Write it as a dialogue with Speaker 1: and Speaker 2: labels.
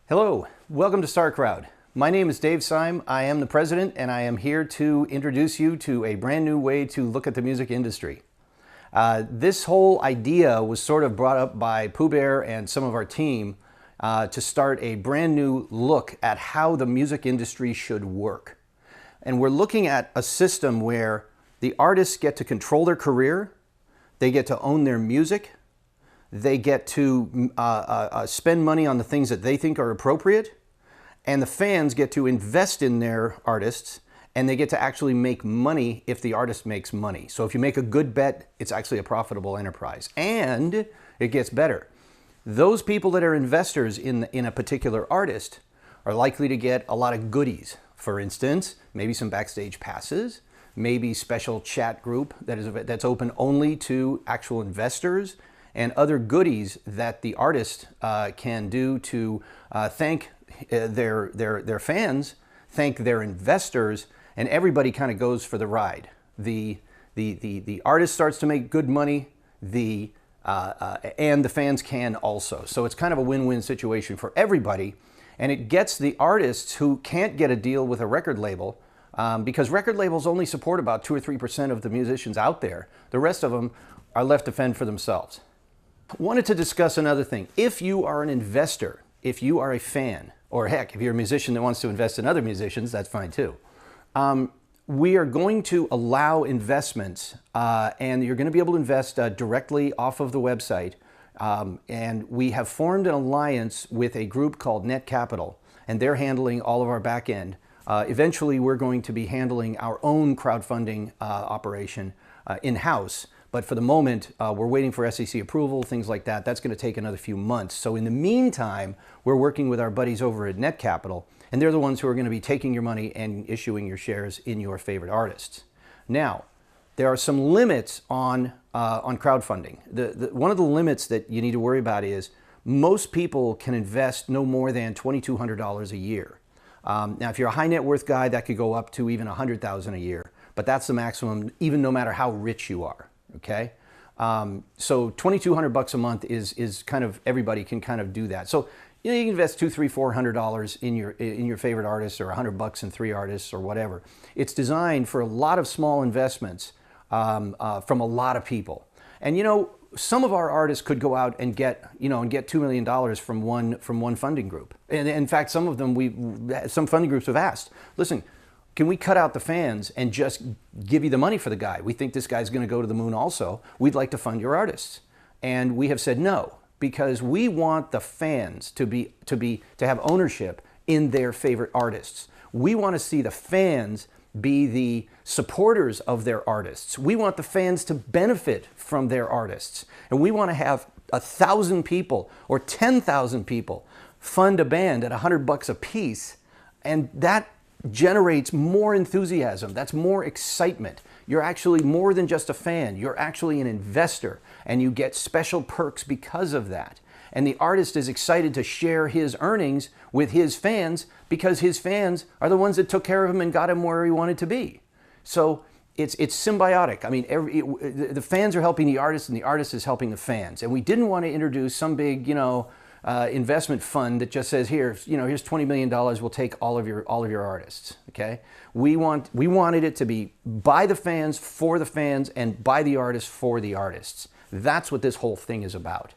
Speaker 1: Hello, welcome to StarCrowd. My name is Dave Syme. I am the president, and I am here to introduce you to a brand new way to look at the music industry. This whole idea was sort of brought up by Pooh Bear and some of our team to start a brand new look at how the music industry should work. And we're looking at a system where the artists get to control their career, they get to own their music, they get to spend money on the things that they think are appropriate, and the fans get to invest in their artists, and they get to actually make money if the artist makes money. So if you make a good bet, it's actually a profitable enterprise. And it gets better. Those people that are investors in a particular artist are likely to get a lot of goodies. For instance, maybe some backstage passes, maybe special chat group that's open only to actual investors, and other goodies that the artist can do to thank their fans, thank their investors, and everybody kind of goes for the ride. The artist starts to make good money, and the fans can also. So it's kind of a win-win situation for everybody, and it gets the artists who can't get a deal with a record label, because record labels only support about 2 or 3% of the musicians out there. The rest of them are left to fend for themselves. Wanted to discuss another thing. If you are an investor, if you are a fan, or heck, if you're a musician that wants to invest in other musicians, that's fine too. We are going to allow investments, and you're going to be able to invest directly off of the website. And we have formed an alliance with a group called Net Capital, and they're handling all of our back end. Eventually, we're going to be handling our own crowdfunding operation in-house. But for the moment, we're waiting for SEC approval, things like that. That's going to take another few months. So in the meantime, we're working with our buddies over at Net Capital, and they're the ones who are going to be taking your money and issuing your shares in your favorite artists. Now, there are some limits on crowdfunding. One of the limits that you need to worry about is most people can invest no more than $2,200 a year. Now, if you're a high net worth guy, that could go up to even $100,000 a year. But that's the maximum, even no matter how rich you are. Okay, so $2,200 a month is kind of, everybody can kind of do that. So you know, you can invest $200, $300, $400 in your favorite artists, or $100 in 3 artists, or whatever. It's designed for a lot of small investments from a lot of people. And you know, some of our artists could go out and get $2 million from one funding group. And in fact, some funding groups have asked, listen, can we cut out the fans and just give you the money for the guy? We think this guy's going to go to the moon also. We'd like to fund your artists. And we have said no, because we want the fans to have ownership in their favorite artists. We want to see the fans be the supporters of their artists. We want the fans to benefit from their artists. And we want to have 1,000 people or 10,000 people fund a band at $100 a piece. And that generates more enthusiasm. That's more excitement. You're actually more than just a fan. You're actually an investor, and you get special perks because of that. And the artist is excited to share his earnings with his fans, because his fans are the ones that took care of him and got him where he wanted to be. So it's symbiotic. I mean, the fans are helping the artist, and the artist is helping the fans. And we didn't want to introduce some big, investment fund that just says, here's $20 million, we'll take all of your artists. Okay, we wanted it to be by the fans, for the fans, and by the artists, for the artists. That's what this whole thing is about.